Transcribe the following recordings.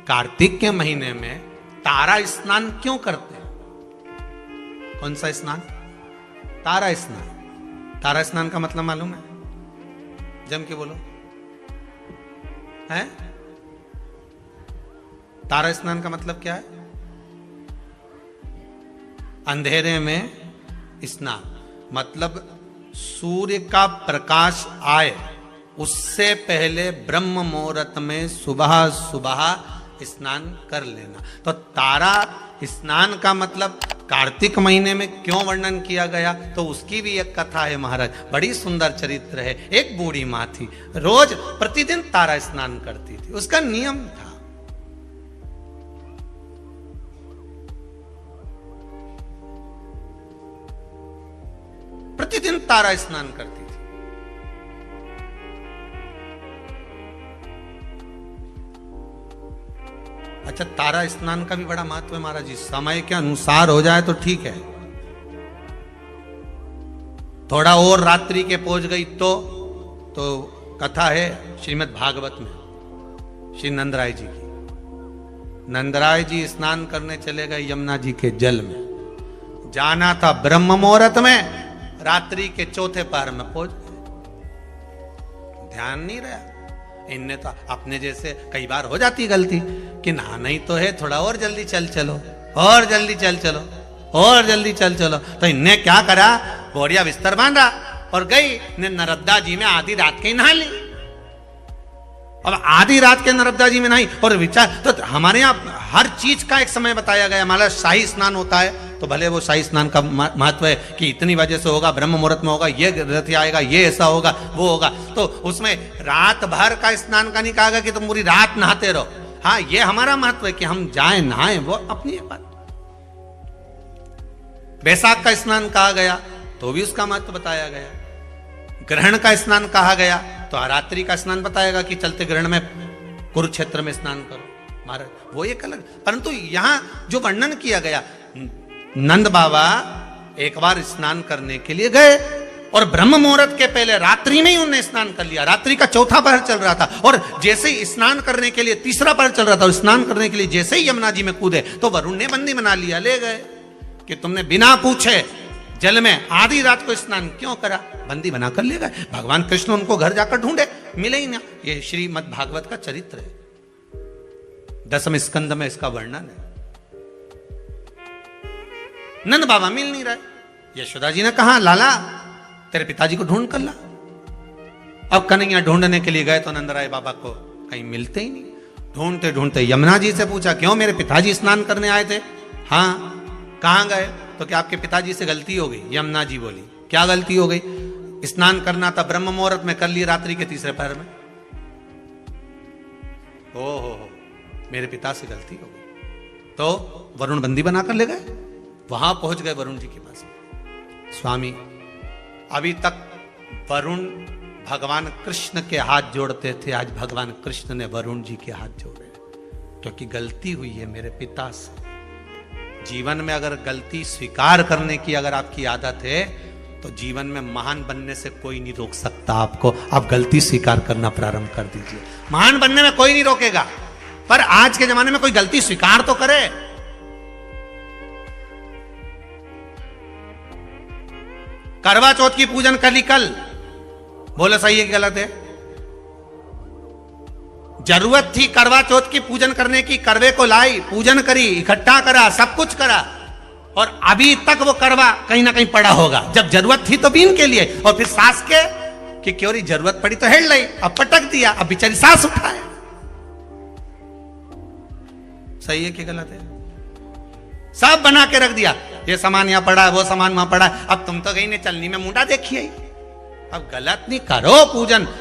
कार्तिक के महीने में तारा स्नान क्यों करते हैं? कौन सा स्नान? तारा स्नान। तारा स्नान का मतलब मालूम है? जम के बोलो। है? तारा स्नान का मतलब क्या है? अंधेरे में स्नान, मतलब सूर्य का प्रकाश आए उससे पहले ब्रह्म मुहूर्त में सुबह सुबह स्नान कर लेना। तो तारा स्नान का मतलब कार्तिक महीने में क्यों वर्णन किया गया, तो उसकी भी एक कथा है महाराज, बड़ी सुंदर चरित्र है। एक बूढ़ी माँ थी, रोज प्रतिदिन तारा स्नान करती थी, उसका नियम था। प्रतिदिन तारा स्नान करती थी। अच्छा, तारा स्नान का भी बड़ा महत्व है महाराज जी। समय के अनुसार हो जाए तो ठीक है, थोड़ा और रात्रि के पहुंच गई तो कथा है श्रीमद् भागवत में श्री नंदराय जी की। नंदराय जी स्नान करने चले गए यमुना जी के जल में। जाना था ब्रह्म मुहूर्त में, रात्रि के चौथे पहर में पहुंच गए। ध्यान नहीं रहा। इनने तो अपने जैसे कई बार हो जाती गलती कि नहाना ही तो है, थोड़ा और जल्दी चल चलो, और जल्दी चल चलो, और जल्दी चल चलो। तो इनने क्या करा, बोरिया बिस्तर बांधा और गई ने नर्मदा जी में आधी रात के नहा ली। अब आधी रात के नर्मदा जी में नहाई और विचार, तो हमारे यहाँ हर चीज का एक समय बताया गया। हमारा शाही स्नान होता है तो भले वो शाही स्नान का महत्व है कि इतनी वजह से होगा, ब्रह्म मुहूर्त में होगा, ये रथ आएगा, ये ऐसा होगा, वो होगा। तो उसमें रात भर का स्नान का नहीं कहा गया कि तुम पूरी रात नहाते रहो। हाँ, ये हमारा महत्व है कि हम जाएं नहाएं, वो अपनी बात। बैसाख का स्नान कहा गया तो भी उसका महत्व बताया गया। ग्रहण का स्नान कहा गया तो रात्रि का स्नान बताएगा कि चलते ग्रहण में कुरुक्षेत्र में स्नान करो महाराज, वो एक अलग। परंतु यहां जो वर्णन किया गया, नंद बाबा एक बार स्नान करने के लिए गए और ब्रह्म मुहूर्त के पहले रात्रि में ही उन्होंने स्नान कर लिया। रात्रि का चौथा पहर चल रहा था और जैसे ही स्नान करने के लिए तीसरा पहर चल रहा था और स्नान करने के लिए जैसे ही यमुना जी में कूदे तो वरुण ने बंदी बना लिया, ले गए कि तुमने बिना पूछे जल में आधी रात को स्नान क्यों करा, बंदी बनाकर ले गए। भगवान कृष्ण उनको घर जाकर ढूंढे, मिले ही ना। ये श्रीमद् भागवत का चरित्र है, 10वें स्कंद में इसका वर्णन है। नंद बाबा मिल नहीं रहे। यशोदा जी ने कहा, लाला तेरे पिताजी को ढूंढ कर ला। अब कन्हैया ढूंढने के लिए गए तो नंदराय बाबा को कहीं मिलते ही नहीं। ढूंढते ढूंढते यमुना जी से पूछा, क्यों मेरे पिताजी स्नान करने आए थे? हाँ, कहां गए? तो क्या आपके पिताजी से गलती हो गई? यमुना जी बोली, क्या गलती हो गई? स्नान करना था ब्रह्म मुहूर्त में, कर लिया रात्रि के तीसरे पहर में। हो, मेरे पिता से गलती हो गई। तो वरुण बंदी बनाकर ले गए। वहां पहुंच गए वरुण जी के पास। स्वामी, अभी तक वरुण भगवान कृष्ण के हाथ जोड़ते थे, आज भगवान कृष्ण ने वरुण जी के हाथ जोड़े, क्योंकि गलती हुई है मेरे पिता से। जीवन में अगर गलती स्वीकार करने की अगर आपकी आदत है तो जीवन में महान बनने से कोई नहीं रोक सकता आपको। आप गलती स्वीकार करना प्रारंभ कर दीजिए, महान बनने में कोई नहीं रोकेगा। पर आज के जमाने में कोई गलती स्वीकार तो करे। करवा चौथ की पूजन कर ली कल, बोलो सही है कि गलत है? जरूरत थी करवा चौथ की पूजन करने की, करवे को लाई, पूजन करी, इकट्ठा करा, सब कुछ करा, और अभी तक वो करवा कहीं ना कहीं पड़ा होगा। जब जरूरत थी तो बीन के लिए, और फिर सास के कि क्यों रही, जरूरत पड़ी तो हेड लाई, अब पटक दिया, अब बेचारी सास उठाए। सही है कि गलत है? सब बना के रख दिया, ये सामान यहां पड़ा है, वो सामान वहां पड़ा है। अब तुम तो कहीं ने चलनी में मुंडा देखिए। अब गलत नहीं, करो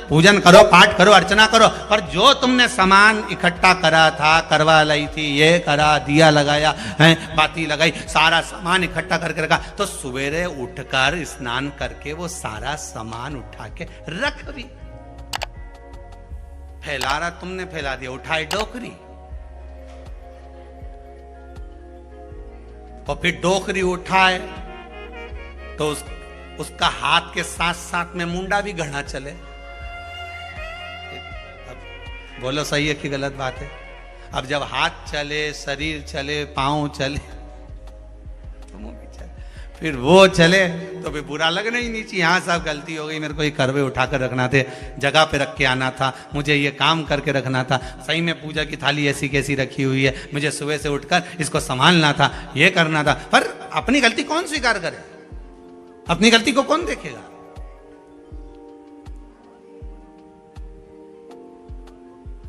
पूजन करो, पाठ करो, अर्चना करो, पर जो तुमने सामान इकट्ठा करा था, करवा लाई थी, ये करा, दिया लगाया है, बाती लगाई, सारा सामान इकट्ठा करके रखा, तो सवेरे उठकर स्नान करके वो सारा सामान उठा के रख भी। फैला रहा तुमने, फैला दिया, उठाए डोकरी, और फिर डोकरी उठाए तो उसका हाथ के साथ साथ में मुंडा भी गढ़ा चले। अब बोलो सही है कि गलत बात है? अब जब हाथ चले, शरीर चले, पांव चले, तो मुंह भी चले, फिर वो चले तो भी बुरा लगना ही नहीं चाहिए। हाँ साहब गलती हो गई, मेरे को ये करवे उठाकर रखना थे, जगह पे रख के आना था, मुझे ये काम करके रखना था, सही में पूजा की थाली ऐसी कैसी रखी हुई है, मुझे सुबह से उठकर इसको संभालना था, ये करना था। पर अपनी गलती कौन स्वीकार करे? अपनी गलती को कौन देखेगा?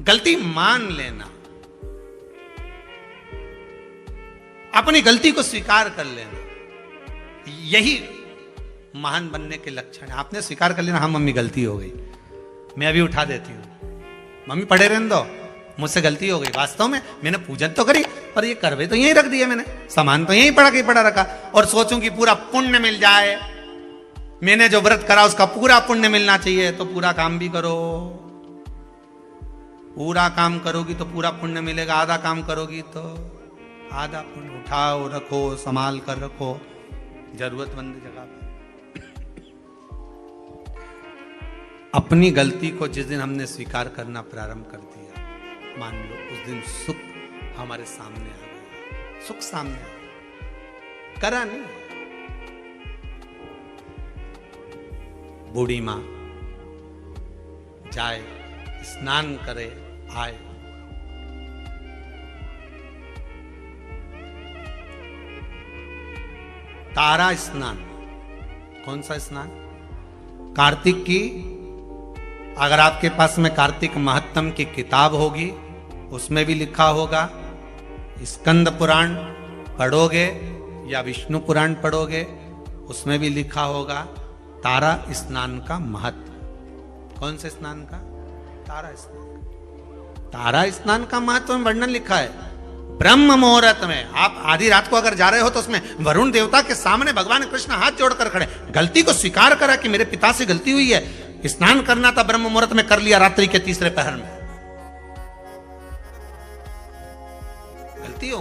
गलती मान लेना, अपनी गलती को स्वीकार कर लेना, यही महान बनने के लक्षण है। आपने स्वीकार कर लेना, हाँ मम्मी गलती हो गई, मैं अभी उठा देती हूँ, मम्मी पड़े रहने दो, मुझसे गलती हो गई। वास्तव में मैंने पूजन तो करी, पर ये करवे तो यहीं रख दिए, मैंने सामान तो यहीं पड़ा रखा, और सोचूं कि पूरा पुण्य मिल जाए, मैंने जो व्रत करा उसका पूरा पुण्य मिलना चाहिए, तो पूरा काम भी करो। पूरा काम करोगी तो पूरा पुण्य मिलेगा, आधा काम करोगी तो आधा पुण्य। उठाओ, रखो, संभाल कर रखो जरूरतमंद जगह पर। अपनी गलती को जिस दिन हमने स्वीकार करना प्रारंभ कर दिया, मान लो उस दिन सुख हमारे सामने आ गया, सुख सामने आ गया, करा नहीं। बूढ़ी मां जाए, स्नान करे, आए, तारा स्नान। कौन सा स्नान? कार्तिक की, अगर आपके पास में कार्तिक महत्तम की किताब होगी, उसमें भी लिखा होगा, स्कंद पुराण पढ़ोगे या विष्णु पुराण पढ़ोगे, उसमें भी लिखा होगा तारा स्नान का महत्व। कौन से स्नान का? तारा स्नान। तारा स्नान का महत्व में वर्णन लिखा है ब्रह्म मुहूर्त में। आप आधी रात को अगर जा रहे हो तो उसमें वरुण देवता के सामने भगवान कृष्ण हाथ जोड़कर खड़े, गलती को स्वीकार करा कि मेरे पिता से गलती हुई है, स्नान करना था ब्रह्म मुहूर्त में, कर लिया रात्रि के तीसरे पहर में, गलती हो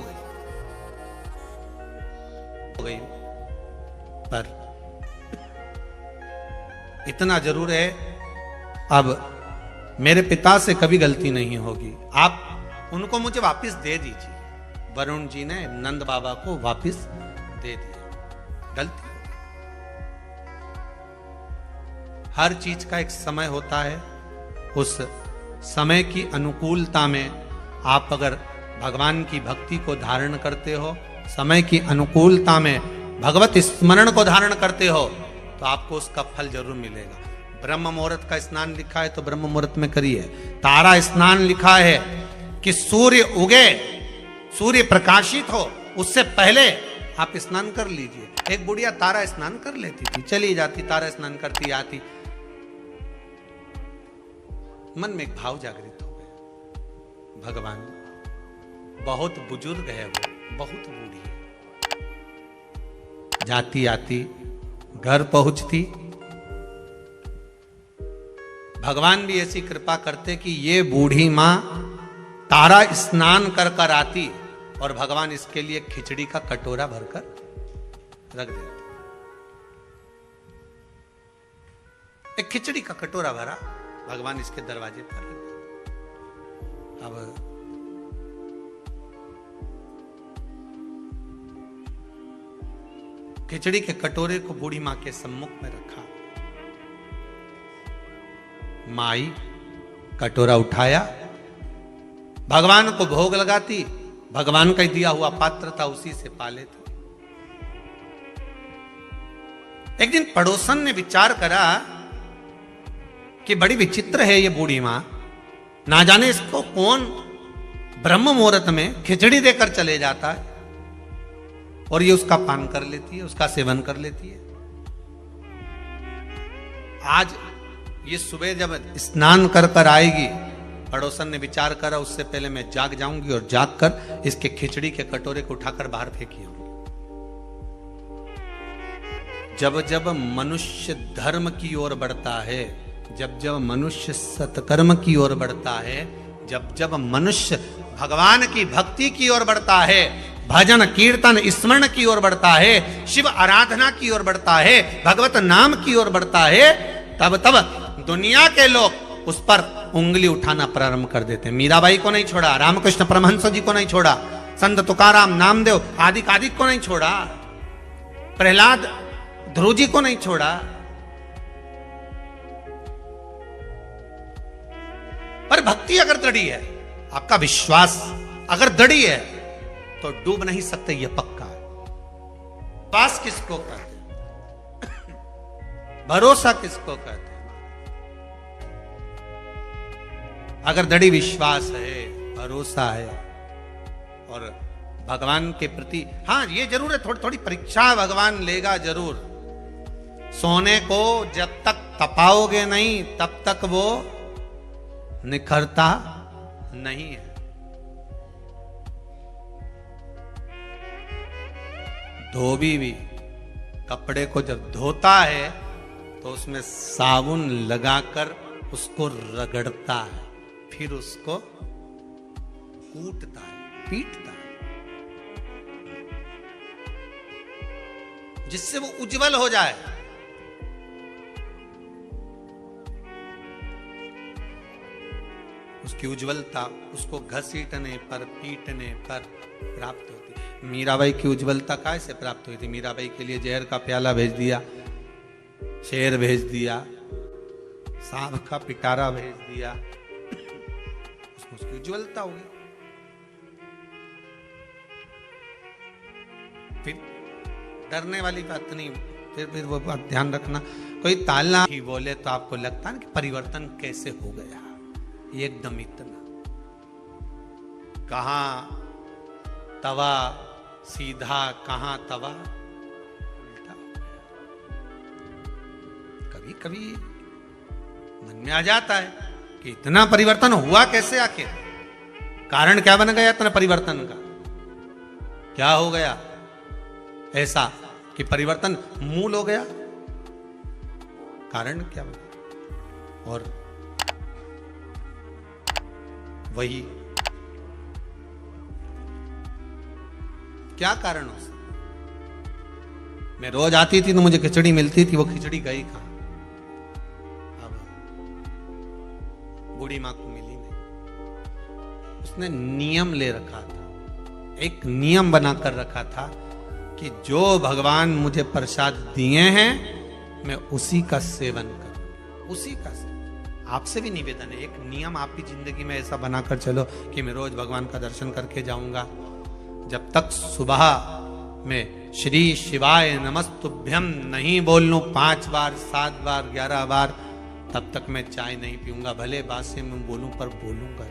गई। पर इतना जरूर है, अब मेरे पिता से कभी गलती नहीं होगी, आप उनको मुझे वापस दे दीजिए। वरुण जी ने नंद बाबा को वापस दे दिया। गलती, हर चीज का एक समय होता है, उस समय की अनुकूलता में आप अगर भगवान की भक्ति को धारण करते हो, समय की अनुकूलता में भगवत स्मरण को धारण करते हो, तो आपको उसका फल जरूर मिलेगा। ब्रह्म मुहूर्त का स्नान लिखा है तो ब्रह्म मुहूर्त में करिए। तारा स्नान लिखा है कि सूर्य उगे, सूर्य प्रकाशित हो, उससे पहले आप स्नान कर लीजिए। एक बुढ़िया तारा स्नान कर लेती थी, चली जाती, तारा स्नान करती आती, मन में एक भाव जागृत हो गया, भगवान बहुत बुजुर्ग है, वो बहुत बूढ़ी है। जाती आती घर पहुंचती, भगवान भी ऐसी कृपा करते कि ये बूढ़ी मां तारा स्नान कर कर आती और भगवान इसके लिए खिचड़ी का कटोरा भरकर रख देते। एक खिचड़ी का कटोरा भरा, भगवान इसके दरवाजे पर रख देते। अब खिचड़ी के कटोरे को बूढ़ी मां के सम्मुख में रखा, माई कटोरा उठाया, भगवान को भोग लगाती, भगवान का दिया हुआ पात्र था, उसी से पा लेती। एक दिन पड़ोसन ने विचार करा कि बड़ी विचित्र है ये बूढ़ी मां, ना जाने इसको कौन ब्रह्म मुहूर्त में खिचड़ी देकर चले जाता है और ये उसका पान कर लेती है, उसका सेवन कर लेती है। आज ये सुबह जब स्नान कर कर आएगी, पड़ोसन ने विचार करा उससे पहले मैं जाग जाऊंगी और जाग कर इसके खिचड़ी के कटोरे को उठाकर बाहर फेंकी आऊंगी। जब जब मनुष्य धर्म की ओर बढ़ता है, जब जब मनुष्य सत्कर्म की ओर बढ़ता है, जब जब मनुष्य भगवान की भक्ति की ओर बढ़ता है, भजन कीर्तन स्मरण की ओर बढ़ता है, शिव आराधना की ओर बढ़ता है, भगवत नाम की ओर बढ़ता है, तब तब दुनिया के लोग उस पर उंगली उठाना प्रारंभ कर देते हैं। मीराबाई को नहीं छोड़ा, रामकृष्ण परमहंस जी को नहीं छोड़ा, संत तुकाराम, नामदेव आदि आदि को नहीं छोड़ा, प्रहलाद ध्रुव जी को नहीं छोड़ा। पर भक्ति अगर दृढ़ी है, आपका विश्वास अगर दृढ़ी है, तो डूब नहीं सकते, यह पक्का है। विश्वास किसको कहते हैं? भरोसा किसको कहते हैं? अगर दृढ़ विश्वास है, भरोसा है और भगवान के प्रति, हाँ ये जरूर है, थोड़ी थोड़ी परीक्षा भगवान लेगा जरूर। सोने को जब तक तपाओगे नहीं, तब तक वो निखरता नहीं है। धोबी भी कपड़े को जब धोता है तो उसमें साबुन लगाकर उसको रगड़ता है, फिर उसको कूटता है, पीटता है, जिससे वो उज्जवल हो जाए। उसकी उज्जवलता उसको घसीटने पर, पीटने पर प्राप्त होती है। मीराबाई की उज्जवलता कैसे प्राप्त हुई थी? मीराबाई के लिए जहर का प्याला भेज दिया, शेर भेज दिया, सांप का पिटारा भेज दिया, उसमें उसकी उज्जवलता हो गई। फिर डरने वाली बात नहीं, फिर वो बात ध्यान रखना, कोई तालना ही बोले तो आपको लगता है कि परिवर्तन कैसे हो गया, एकदम इतना। कहां तवा सीधा, कहां तवा उल्टा। कभी कभी मन में आ जाता है कि इतना परिवर्तन हुआ कैसे, आखिर कारण क्या बन गया इतना परिवर्तन का? क्या हो गया ऐसा कि परिवर्तन मूल हो गया? कारण क्या बना? और वही क्या कारण हो सकता? मैं रोज आती थी तो मुझे खिचड़ी मिलती थी, वो खिचड़ी गई कहां? अब बूढ़ी मां को मिली नहीं। उसने नियम ले रखा था, एक नियम बनाकर रखा था कि जो भगवान मुझे प्रसाद दिए हैं मैं उसी का सेवन करूं, उसी का सेवन। आपसे भी निवेदन है, एक नियम आप भी जिंदगी में ऐसा बनाकर चलो कि मैं रोज भगवान का दर्शन करके जाऊंगा। जब तक सुबह में श्री शिवाय नमस्तुभ्यम नहीं बोल लूं 5 बार, 7 बार, 11 बार, तब तक मैं चाय नहीं पीऊंगा। भले बासे में बोलूं पर बोलूंगा,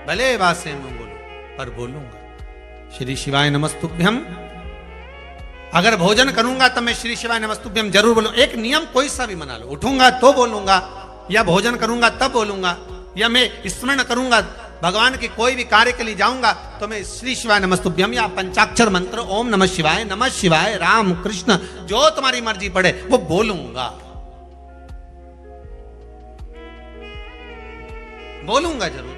भले बासे में बोलूं पर बोलूंगा। श्री शिवाय नमस्तुभ्यम अगर भोजन करूंगा तब मैं श्री शिवाय नमस्तुभ्यम जरूर बोलूं। एक नियम कोई सा भी बना लो, उठूंगा तो बोलूंगा, या भोजन करूंगा तब बोलूंगा, या मैं स्मरण करूंगा भगवान के कोई भी कार्य के लिए जाऊंगा तो मैं श्री शिवाय नमस्तुभ्यम या पंचाक्षर मंत्र ओम नमः शिवाय, राम कृष्ण जो तुम्हारी मर्जी पड़े वो बोलूंगा, बोलूंगा जरूर।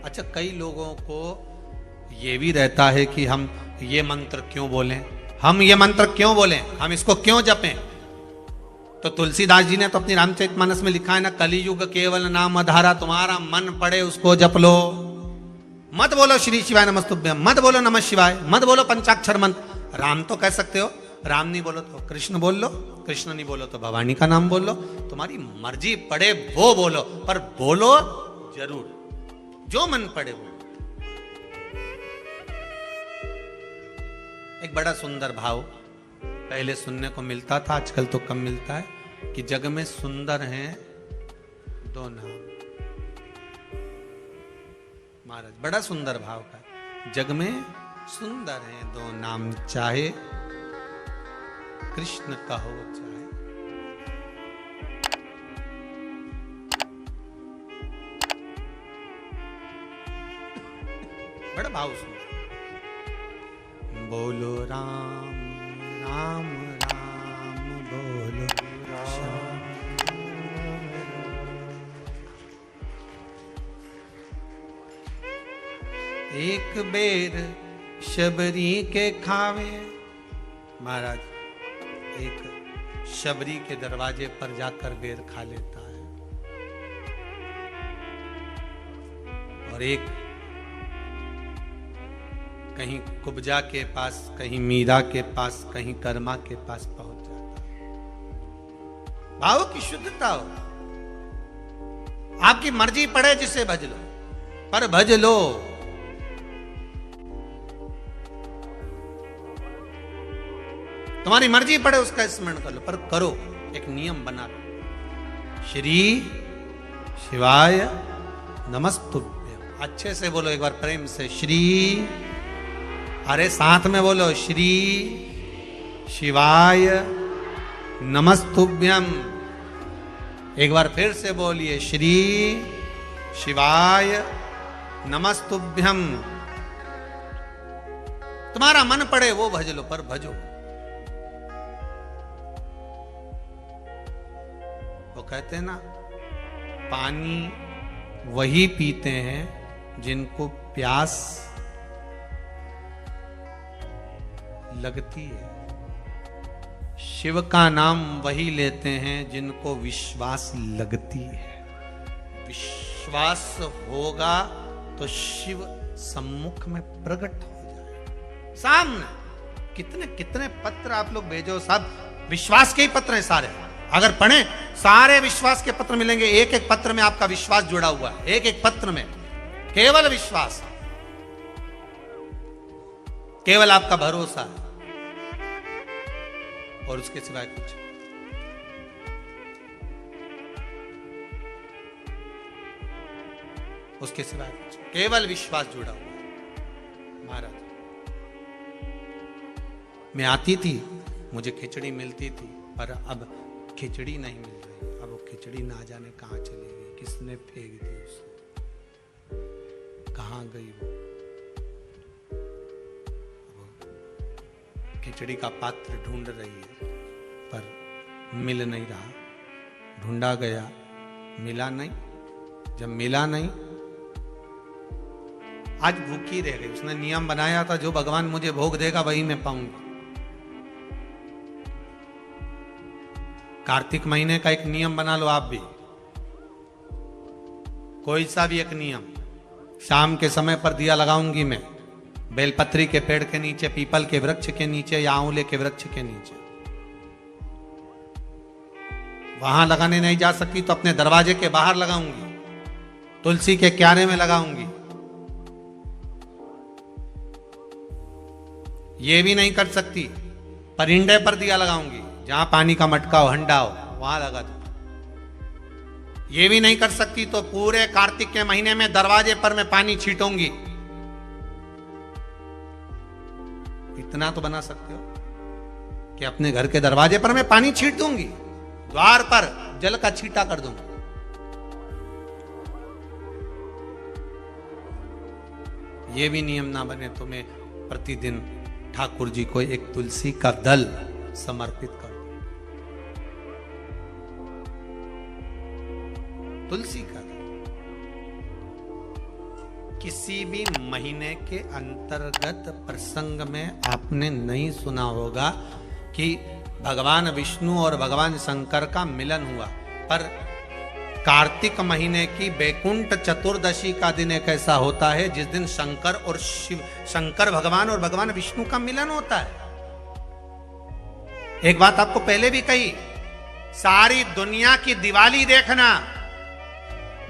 अच्छा, कई लोगों को ये भी रहता है कि हम ये मंत्र क्यों बोलें, हम ये मंत्र क्यों बोलें, हम इसको क्यों जपें? तो तुलसीदास जी ने तो अपनी रामचरितमानस में लिखा है ना, कलियुग केवल नाम आधारा, तुम्हारा मन पड़े उसको जप लो। मत बोलो श्री शिवाय नमस्तुभ्यम, मत बोलो नमः शिवाय, मत बोलो पंचाक्षर मंत्र। राम तो कह सकते हो, राम नहीं बोलो तो कृष्ण बोल लो, कृष्ण नहीं बोलो तो भवानी का नाम बोल लो, तुम्हारी मर्जी पड़े वो बोलो, पर बोलो जरूर, जो मन पड़े वो। एक बड़ा सुंदर भाव पहले सुनने को मिलता था, आजकल तो कम मिलता है, कि जग में सुंदर हैं 2 नाम। महाराज बड़ा सुंदर भाव का, जग में सुंदर हैं 2 नाम, चाहे कृष्ण कहो चाहे। बड़ा भाव सुन, बोलो राम राम राम बोलो राम। एक बेर शबरी के खावे। महाराज एक शबरी के दरवाजे पर जाकर बेर खा लेता है, और एक कहीं कुब्जा के पास, कहीं मीरा के पास, कहीं कर्मा के पास पहुंच जाता है। भाव की शुद्धता हो, आपकी मर्जी पड़े जिसे भज लो, पर भज लो। तुम्हारी मर्जी पड़े उसका स्मरण कर लो, पर करो, एक नियम बना लो। श्री शिवाय नमस्तुभ्यं। अच्छे से बोलो एक बार प्रेम से, श्री, अरे साथ में बोलो, श्री शिवाय नमस्तुभ्यं। एक बार फिर से बोलिए, श्री शिवाय नमस्तुभ्यं। तुम्हारा मन पड़े वो भज लो, पर भजो। वो कहते हैं ना, पानी वही पीते हैं जिनको प्यास लगती है, शिव का नाम वही लेते हैं जिनको विश्वास लगती है। विश्वास होगा तो शिव सम्मुख में प्रकट हो जाए सामने। कितने कितने पत्र आप लोग भेजो, सब विश्वास के ही पत्र हैं सारे। अगर पढ़ें सारे विश्वास के पत्र मिलेंगे। एक एक पत्र में आपका विश्वास जुड़ा हुआ है, एक एक पत्र में केवल विश्वास, केवल आपका भरोसा है, और उसके सिवाय कुछ। उसके सिवाय कुछ, केवल विश्वास जुड़ा हुआ है। महाराज, मैं आती थी, मुझे खिचड़ी मिलती थी, पर अब खिचड़ी नहीं मिल रही। अब वो खिचड़ी ना जाने कहां चली गई, किसने फेंक दी उसे, कहां गई वो। खिचड़ी का पात्र ढूंढ रही है, पर मिल नहीं रहा। ढूंढा गया, मिला नहीं। जब मिला नहीं, आज भूखी रह गई। उसने नियम बनाया था, जो भगवान मुझे भोग देगा वही मैं पाऊंगा। कार्तिक महीने का एक नियम बना लो आप भी, कोई सा भी एक नियम। शाम के समय पर दिया लगाऊंगी मैं, बेलपत्री के पेड़ के नीचे, पीपल के वृक्ष के नीचे, या आंवले के वृक्ष के नीचे। वहां लगाने नहीं जा सकी तो अपने दरवाजे के बाहर लगाऊंगी, तुलसी के क्यारे में लगाऊंगी। ये भी नहीं कर सकती, परिंदे पर दिया लगाऊंगी, जहां पानी का मटका हो, हंडा हो, वहां लगा दो। ये भी नहीं कर सकती तो पूरे कार्तिक के महीने में दरवाजे पर मैं पानी छीटूंगी। इतना तो बना सकते हो कि अपने घर के दरवाजे पर मैं पानी छीट दूंगी, द्वार पर जल का छींटा कर दूंगा। ये भी नियम ना बने तो मैं प्रतिदिन ठाकुर जी को एक तुलसी का दल समर्पित कर दूं। तुलसी का दल। किसी भी महीने के अंतर्गत प्रसंग में आपने नहीं सुना होगा कि भगवान विष्णु और भगवान शंकर का मिलन हुआ, पर कार्तिक महीने की बैकुंठ चतुर्दशी का दिन एक ऐसा होता है जिस दिन शंकर और शिव, शंकर भगवान और भगवान विष्णु का मिलन होता है। एक बात आपको पहले भी कही, सारी दुनिया की दिवाली देखना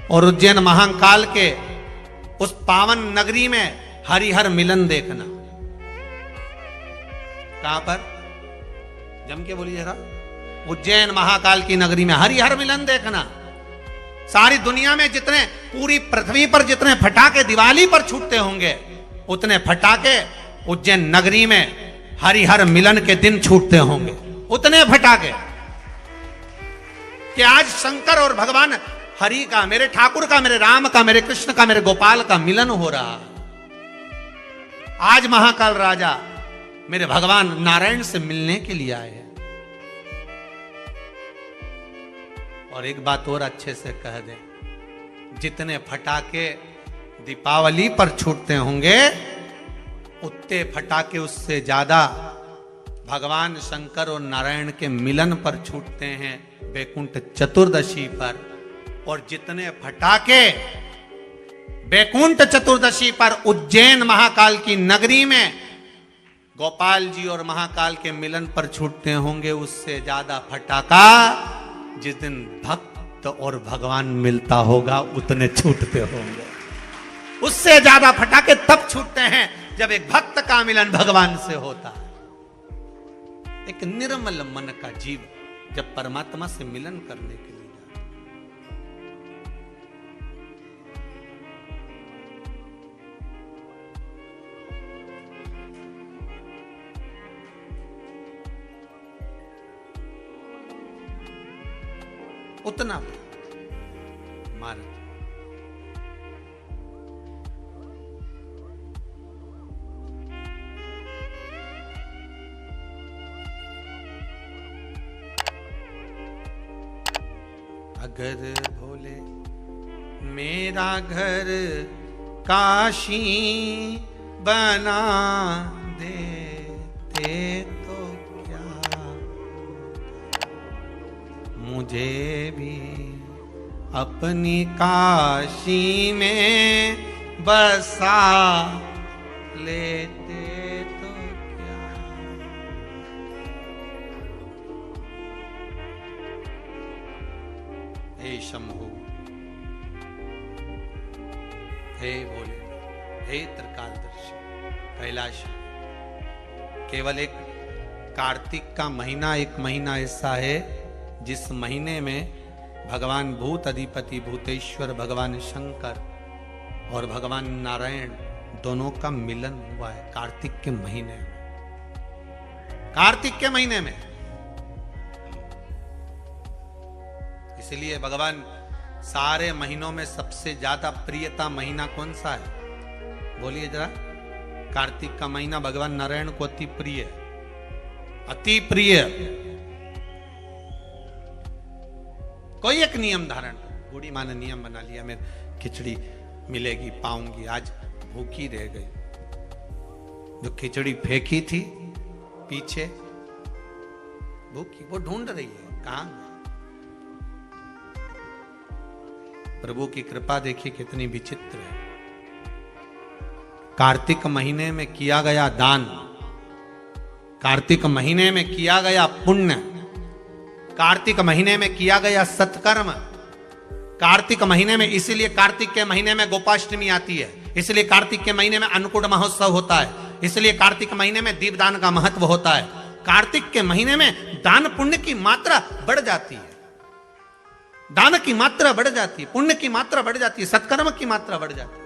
और उज्जैन महाकाल के उस पावन नगरी में हरिहर मिलन देखना। कहां पर? जम के बोलिए जरा। उज्जैन महाकाल की नगरी में हरिहर मिलन देखना। सारी दुनिया में जितने, पूरी पृथ्वी पर जितने फटाके दिवाली पर छूटते होंगे, उतने फटाके उज्जैन नगरी में हरिहर मिलन के दिन छूटते होंगे। उतने फटाके कि आज शंकर और भगवान हरि का, मेरे ठाकुर का, मेरे राम का, मेरे कृष्ण का, मेरे गोपाल का मिलन हो रहा है। आज महाकाल राजा मेरे भगवान नारायण से मिलने के लिए आए हैं। और एक बात और अच्छे से कह दें, जितने फटाके दीपावली पर छूटते होंगे उतने फटाके उससे ज्यादा भगवान शंकर और नारायण के मिलन पर छूटते हैं वैकुंठ चतुर्दशी पर। और जितने फटाके वैकुंठ चतुर्दशी पर उज्जैन महाकाल की नगरी में गोपाल जी और महाकाल के मिलन पर छूटते होंगे, उससे ज्यादा फटाका जिस दिन भक्त और भगवान मिलता होगा उतने छूटते होंगे। उससे ज्यादा फटाके तब छूटते हैं जब एक भक्त का मिलन भगवान से होता है। एक निर्मल मन का जीव जब परमात्मा से मिलन करने के लिए जाता है। उतना महाराज अगर भोले मेरा घर काशी बना देते तो क्या, मुझे भी अपनी काशी में बसा लेते तो क्या। हे शंभु, हे भोले, हे त्रिकालदर्शी कैलाश, केवल एक कार्तिक का महीना, एक महीना ऐसा है जिस महीने में भगवान भूत अधिपति भूतेश्वर भगवान शंकर और भगवान नारायण दोनों का मिलन हुआ है। कार्तिक के महीने में, कार्तिक के महीने में। इसलिए भगवान सारे महीनों में सबसे ज्यादा प्रियता महीना कौन सा है? बोलिए जरा। कार्तिक का महीना भगवान नारायण को अति प्रिय, अति प्रिय। कोई एक नियम धारण, बूढ़ी माँ ने नियम बना लिया, मैं खिचड़ी मिलेगी पाऊंगी, आज भूखी रह गई। जो खिचड़ी फेंकी थी पीछे भूखी, वो ढूंढ रही है कहां। प्रभु की कृपा देखिए कितनी विचित्र है। कार्तिक महीने में किया गया दान, कार्तिक महीने में किया गया पुण्य, कार्तिक महीने में किया गया सत्कर्म, कार्तिक महीने में, इसीलिए कार्तिक के महीने में गोपाष्टमी आती है, इसलिए कार्तिक के महीने में अन्नकूट महोत्सव होता है, इसलिए कार्तिक महीने में दीपदान का महत्व होता है। कार्तिक के महीने में दान पुण्य की मात्रा बढ़ जाती है, दान की मात्रा बढ़ जाती है, पुण्य की मात्रा बढ़ जाती है, सत्कर्म की मात्रा बढ़ जाती है,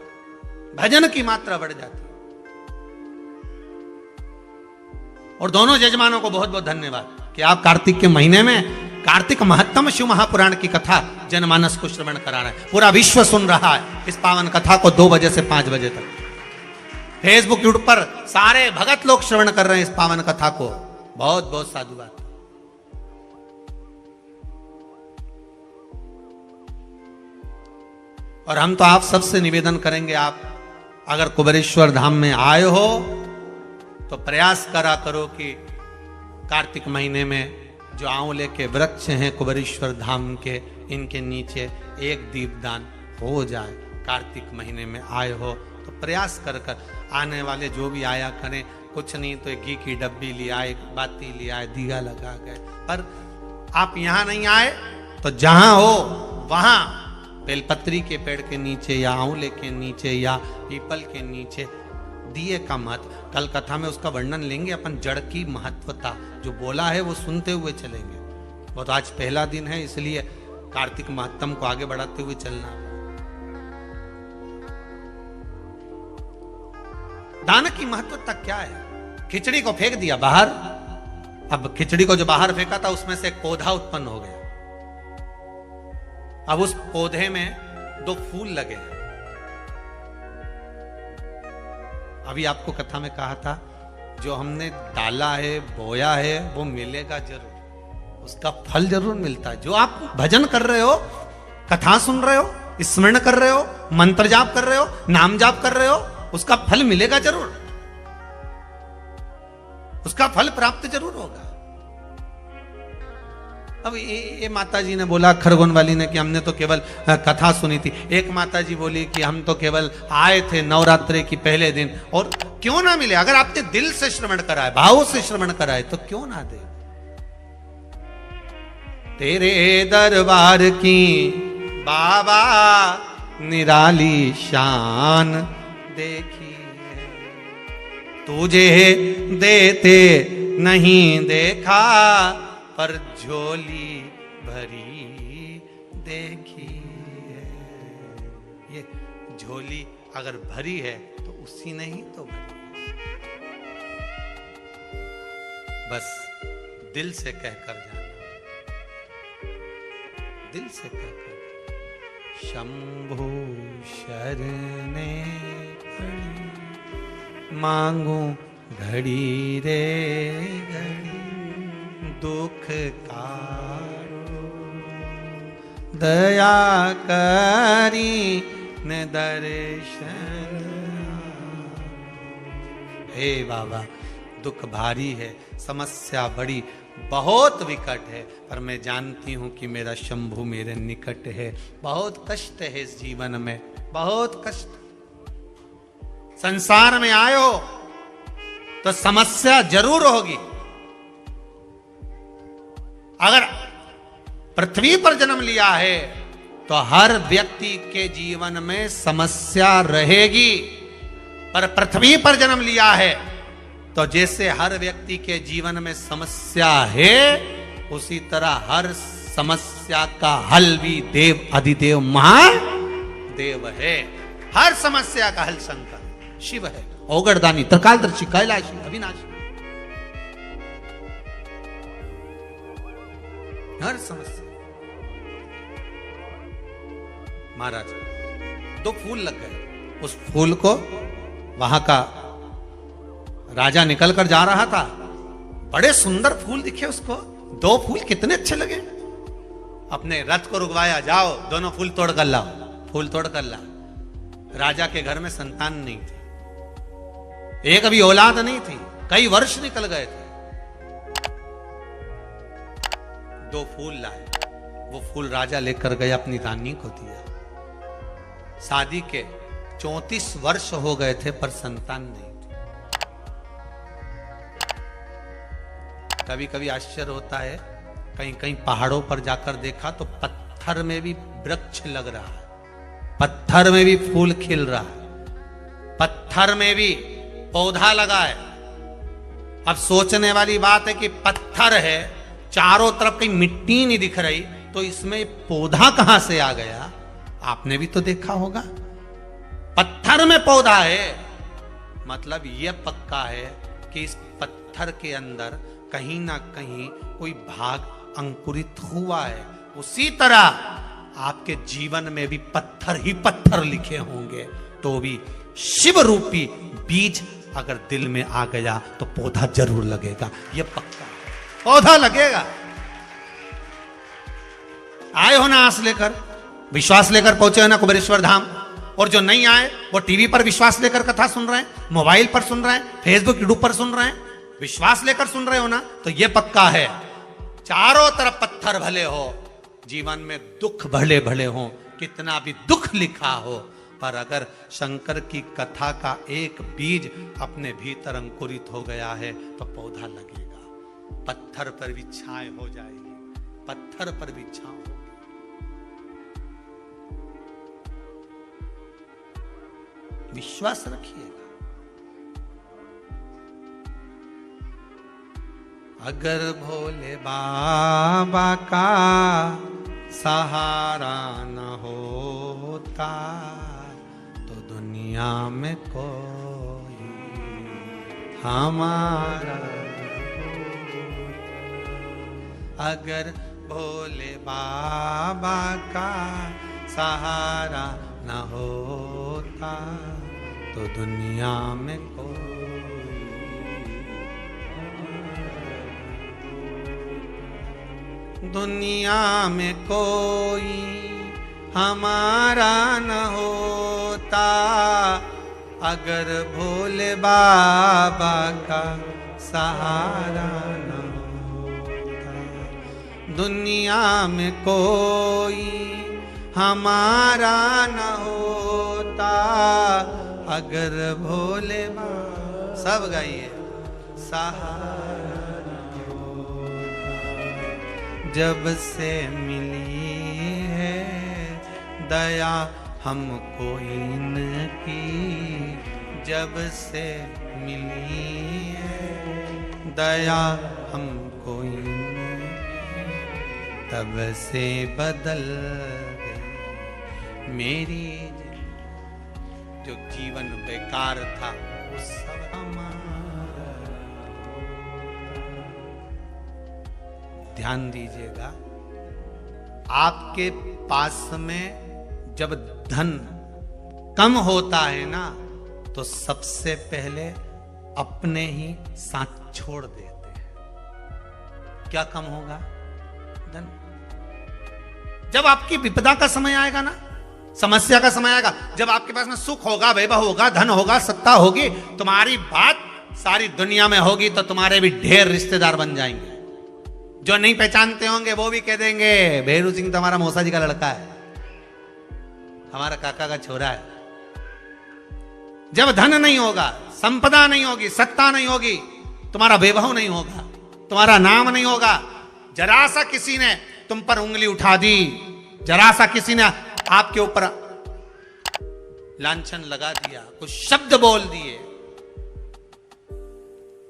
भजन की मात्रा बढ़ जाती है। और दोनों यजमानों को बहुत बहुत धन्यवाद कि आप कार्तिक के महीने में कार्तिक महत्तम शिव महापुराण की कथा जनमानस को श्रवण करा रहे हैं। पूरा विश्व सुन रहा है इस पावन कथा को 2 बजे से 5 बजे तक। फेसबुक यूट्यूब पर सारे भगत लोग श्रवण कर रहे हैं इस पावन कथा को। बहुत बहुत साधुवाद। और हम तो आप सबसे निवेदन करेंगे, आप अगर कुबेरेश्वर धाम में आए हो तो प्रयास करा करो कि कार्तिक महीने में जो आंवले के वृक्ष हैं कुबेरेश्वर धाम के, इनके नीचे एक दीपदान हो जाए। कार्तिक महीने में आए हो तो प्रयास कर कर आने वाले जो भी आया करें, कुछ नहीं तो एक घी की डब्बी ले आए, बाती ले आए, दिया लगा गए। पर आप यहां नहीं आए तो जहां हो वहां बेलपत्री के पेड़ के नीचे या आंवले के नीचे या पीपल के नीचे दिए का महत्व, कल कथा में उसका वर्णन लेंगे अपन। जड़ की महत्वता जो बोला है वो सुनते हुए चलेंगे। वो तो आज पहला दिन है, इसलिए कार्तिक महत्तम को आगे बढ़ाते हुए चलना। दान की महत्वता क्या है? खिचड़ी को फेंक दिया बाहर, अब खिचड़ी को जो बाहर फेंका था उसमें से एक पौधा उत्पन्न हो गया। अब उस पौधे में 2 फूल लगे। अभी आपको कथा में कहा था जो हमने डाला है, बोया है, वो मिलेगा जरूर, उसका फल जरूर मिलता है। जो आप भजन कर रहे हो, कथा सुन रहे हो, स्मरण कर रहे हो, मंत्र जाप कर रहे हो, नाम जाप कर रहे हो, उसका फल मिलेगा जरूर। उसका फल प्राप्त जरूर होगा। अब ये माता जी ने बोला खरगोन वाली ने कि हमने तो केवल कथा सुनी थी। एक माता जी बोली कि हम तो केवल आए थे नवरात्रि की पहले दिन, और क्यों ना मिले? अगर आपने दिल से श्रवण करा है, भाव से श्रवण करा है, तो क्यों ना दे? तेरे दरबार की बाबा निराली शान देखी है, तुझे देते नहीं देखा, पर झोली भरी देखी है। ये झोली अगर भरी है तो उसी ने ही तो भरी है। बस दिल से कहकर जाना, दिल से कहकर, शंभु शरणे पड़ी, मांगू घड़ी रे घड़ी, दुख काटो दया करी न दर्शन। हे बाबा, दुख भारी है, समस्या बड़ी बहुत विकट है, पर मैं जानती हूं कि मेरा शंभु मेरे निकट है। बहुत कष्ट है इस जीवन में, बहुत कष्ट। संसार में आयो तो समस्या जरूर होगी। अगर पृथ्वी पर जन्म लिया है तो हर व्यक्ति के जीवन में समस्या रहेगी। पर पृथ्वी पर जन्म लिया है तो जैसे हर व्यक्ति के जीवन में समस्या है, उसी तरह हर समस्या का हल भी देव अधिदेव महादेव है। हर समस्या का हल शंकर शिव है, औगड़दानी, त्रिकालदर्शी, कैलाशी, अविनाशी। हर समस्या। महाराज, 2 फूल लग गए। उस फूल को वहां का राजा निकल कर जा रहा था, बड़े सुंदर फूल दिखे उसको। 2 फूल कितने अच्छे लगे। अपने रथ को रुकवाया, जाओ दोनों फूल तोड़ कर लाओ। फूल तोड़ कर ला। राजा के घर में संतान नहीं थी, एक भी औलाद नहीं थी, कई वर्ष निकल गए थे। 2 फूल लाए, वो फूल राजा लेकर गए, अपनी रानी को दिया। शादी के 34 वर्ष हो गए थे, पर संतान नहीं थी। कभी कभी आश्चर्य होता है, कहीं कहीं पहाड़ों पर जाकर देखा तो पत्थर में भी वृक्ष लग रहा है, पत्थर में भी फूल खिल रहा है, पत्थर में भी पौधा लगा है। अब सोचने वाली बात है कि पत्थर है, चारों तरफ कहीं मिट्टी नहीं दिख रही, तो इसमें पौधा कहां से आ गया? आपने भी तो देखा होगा, पत्थर में पौधा है। मतलब यह पक्का है कि इस पत्थर के अंदर कहीं ना कहीं कोई भाग अंकुरित हुआ है। उसी तरह आपके जीवन में भी पत्थर ही पत्थर लिखे होंगे, तो भी शिव रूपी बीज अगर दिल में आ गया तो पौधा जरूर लगेगा। यह पक्का है, पौधा लगेगा। आए हो ना आस लेकर, विश्वास लेकर पहुंचे हो ना कुबेरेश्वर धाम, और जो नहीं आए वो टीवी पर विश्वास लेकर कथा सुन रहे हैं, मोबाइल पर सुन रहे हैं, फेसबुक यूट्यूब पर सुन रहे हैं, विश्वास लेकर सुन रहे हो ना, तो ये पक्का है चारों तरफ पत्थर भले हो, जीवन में दुख भले भले हो, कितना भी दुख लिखा हो, पर अगर शंकर की कथा का एक बीज अपने भीतर अंकुरित हो गया है तो पौधा लगेगा। पत्थर पर भी छाए हो जाएगी, पत्थर पर भी छांव होगी। विश्वास रखिएगा। अगर भोले बाबा का सहारा न होता तो दुनिया में कोई हमारा। अगर भोले बाबा का सहारा न होता तो दुनिया में कोई। दुनिया में कोई हमारा न होता अगर भोले बाबा का सहारा न होता, दुनिया में कोई हमारा न होता, अगर भोले बाबा, सब गाइए, सहारा न होता, जब से मिली है दया हमको इनकी, जब से मिली है दया हमको इनकी, तब से बदल गई मेरी, जो जीवन बेकार था वो सब हमारा। ध्यान दीजिएगा, आपके पास में जब धन कम होता है ना, तो सबसे पहले अपने ही साथ छोड़ देते हैं। क्या कम होगा? धन। जब आपकी विपदा का समय आएगा ना, समस्या का समय आएगा, जब आपके पास में सुख होगा, वैभव होगा, धन होगा, सत्ता होगी, तुम्हारी बात सारी दुनिया में होगी, तो तुम्हारे भी ढेर रिश्तेदार बन जाएंगे। जो नहीं पहचानते होंगे वो भी कह देंगे भेरू सिंह तो हमारा मौसा जी का लड़का है, हमारा काका का छोरा है। जब धन नहीं होगा, संपदा नहीं होगी, सत्ता नहीं होगी, तुम्हारा वैभव नहीं होगा, तुम्हारा नाम नहीं होगा, जरा सा किसी ने तुम पर उंगली उठा दी, जरा सा किसी ने आपके ऊपर लांछन लगा दिया, कुछ शब्द बोल दिए,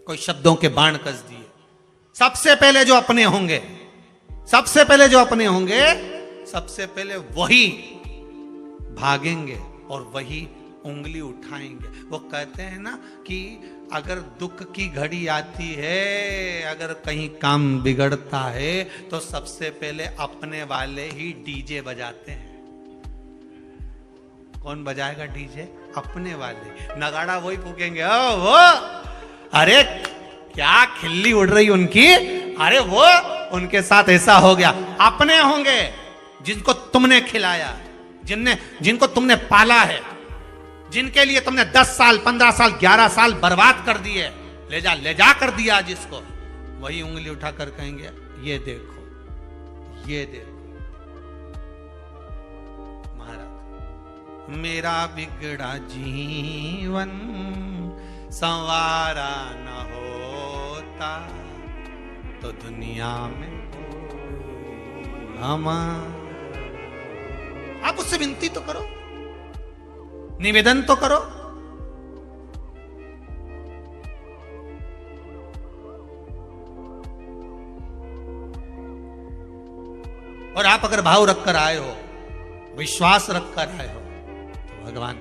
कोई शब्दों के बाण कस दिए, सबसे पहले जो अपने होंगे, सबसे पहले जो अपने होंगे, सबसे पहले वही भागेंगे और वही उंगली उठाएंगे। वो कहते हैं ना कि अगर दुख की घड़ी आती है, अगर कहीं काम बिगड़ता है, तो सबसे पहले अपने वाले ही डीजे बजाते हैं। कौन बजाएगा डीजे? अपने वाले। नगाड़ा वही फूकेंगे, ओ वो, अरे क्या खिल्ली उड़ रही उनकी, अरे वो उनके साथ ऐसा हो गया। अपने होंगे जिनको तुमने खिलाया, जिनको तुमने पाला है, जिनके लिए तुमने 10 साल 15 साल 11 साल बर्बाद कर दिए, ले जा कर दिया जिसको, वही उंगली उठाकर कहेंगे ये देखो, ये देखो महाराज, मेरा बिगड़ा जीवन संवारा न होता, तो दुनिया में हमारा। आप उससे विनती तो करो, निवेदन तो करो। और आप अगर भाव रखकर आए हो, विश्वास रखकर आए हो, तो भगवान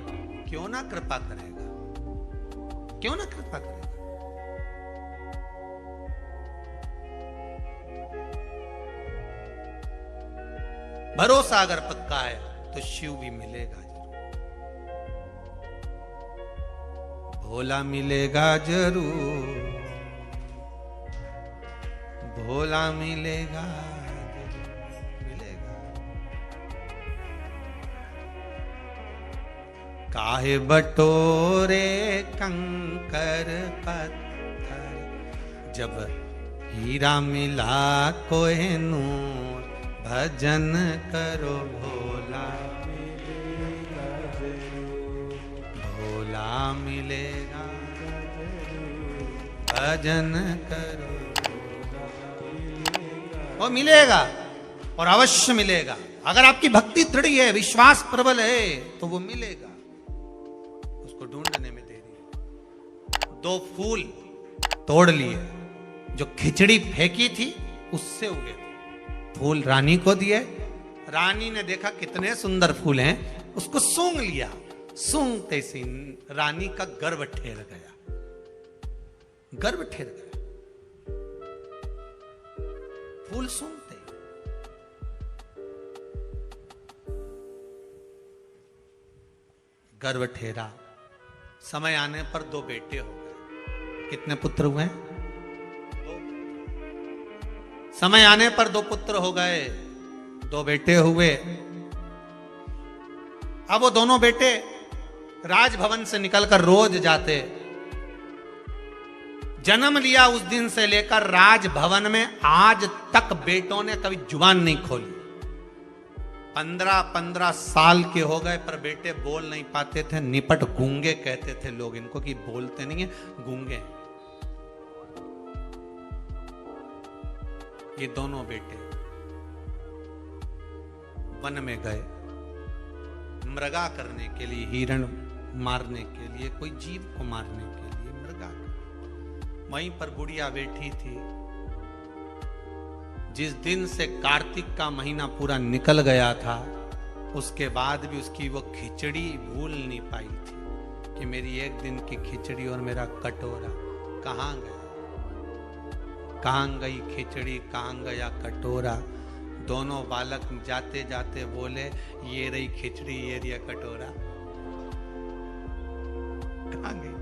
क्यों ना कृपा करेगा, क्यों ना कृपा करेगा। भरोसा अगर पक्का है तो शिव भी मिलेगा, भोला मिलेगा जरूर, भोला मिलेगा जरूर, मिलेगा। काहे बटोरे कंकर पत्थर, जब हीरा मिला कोहिनूर, भजन करो भोला मिलेगा जरूर, भोला मिलेगा जरूर, भजन करो वो मिलेगा, और अवश्य मिलेगा। अगर आपकी भक्ति दृढ़ है, विश्वास प्रबल है, तो वो मिलेगा। उसको ढूंढने में देरी है। 2 फूल तोड़ लिए, जो खिचड़ी फेंकी थी उससे उगे थे। फूल रानी को दिए, रानी ने देखा कितने सुंदर फूल हैं, उसको सूंघ लिया। सूंघते से रानी का गर्व ठेर गया, गर्व ठेर गया। फूल सूंघते गर्व ठेरा। समय आने पर 2 बेटे हो गए। कितने पुत्र हुए? समय आने पर 2 पुत्र हो गए, 2 बेटे हुए। अब वो दोनों बेटे राजभवन से निकलकर रोज जाते, जन्म लिया उस दिन से लेकर राजभवन में आज तक बेटों ने कभी जुबान नहीं खोली। 15-15 साल के हो गए पर बेटे बोल नहीं पाते थे। निपट गूंगे कहते थे लोग इनको, कि बोलते नहीं है, गूंगे। ये दोनों बेटे वन में गए मृगा करने के लिए, हिरण मारने के लिए, कोई जीव को मारने के लिए मृगा। वहीं पर बुढ़िया बैठी थी। जिस दिन से कार्तिक का महीना पूरा निकल गया था, उसके बाद भी उसकी वो खिचड़ी भूल नहीं पाई थी कि मेरी एक दिन की खिचड़ी और मेरा कटोरा कहाँ गया, कहाँ गई खिचड़ी, कहाँ गया कटोरा। दोनों बालक जाते जाते बोले, ये रही खिचड़ी, ये रही कटोरा, कहाँ गई।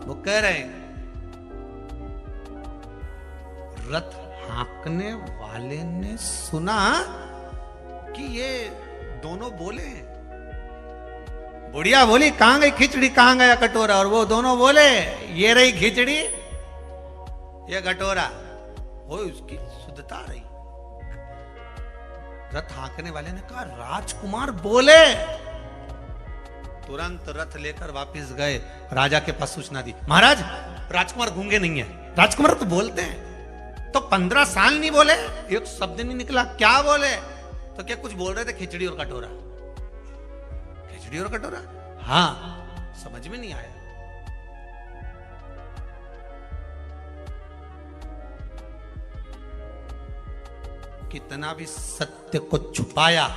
वो कह रहे हैं, रथ हाँकने वाले ने सुना कि ये दोनों बोले हैं। बुढ़िया बोली, कहां गई खिचड़ी, कहां गया कटोरा, और वो दोनों बोले, ये रही खिचड़ी, ये कटोरा। वो उसकी शुद्धता रही। रथ हाँकने वाले ने कहा, राजकुमार बोले। तुरंत रथ लेकर वापस गए, राजा के पास सूचना दी, महाराज राजकुमार गूंगे नहीं है, राजकुमार तो बोलते हैं। तो 15 साल नहीं बोले, एक शब्द नहीं निकला, क्या बोले? तो क्या कुछ बोल रहे थे, खिचड़ी और कटोरा, खिचड़ी और कटोरा। हाँ, समझ में नहीं आया। कितना भी सत्य को छुपाया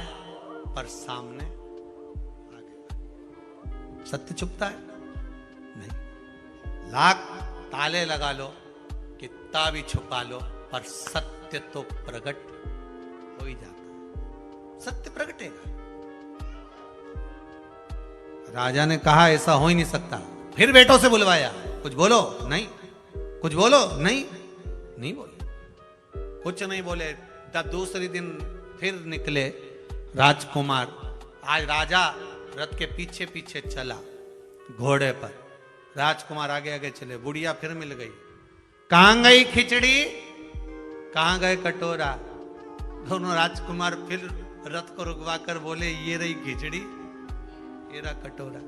पर सामने आ गया। सत्य छुपता है नहीं, लाख ताले लगा लो, कितना भी छुपा लो, पर सत्य तो प्रकट हो ही जाता है, सत्य प्रकटेगा। राजा ने कहा, ऐसा हो ही नहीं सकता। फिर बेटों से बुलवाया, कुछ बोलो, नहीं, कुछ बोलो, नहीं, नहीं बोले, कुछ नहीं बोले। तब दूसरे दिन फिर निकले राजकुमार। आज राजा रथ के पीछे पीछे चला घोड़े पर, राजकुमार आगे आगे चले। बुढ़िया फिर मिल गई, कहां गई खिचड़ी, कहां गए कटोरा। दोनों राजकुमार फिर रथ को रुकवा कर बोले, ये रही खिचड़ी, ये रहा कटोरा।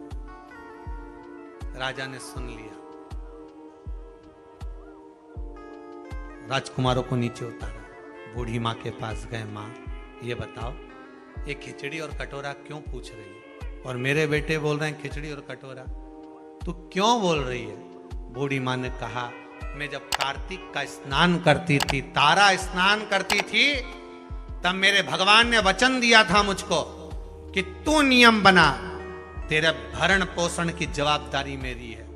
राजा ने सुन लिया, राजकुमारों को नीचे उतारा, बूढ़ी माँ के पास गए। माँ, ये बताओ, ये खिचड़ी और कटोरा क्यों पूछ रही है, और मेरे बेटे बोल रहे हैं खिचड़ी और कटोरा, तू क्यों बोल रही है? बूढ़ी माँ ने कहा, मैं जब कार्तिक का स्नान करती थी, तारा स्नान करती थी, तब मेरे भगवान ने वचन दिया था मुझको कि तू नियम बना, तेरे भरण पोषण की जवाबदारी मेरी है।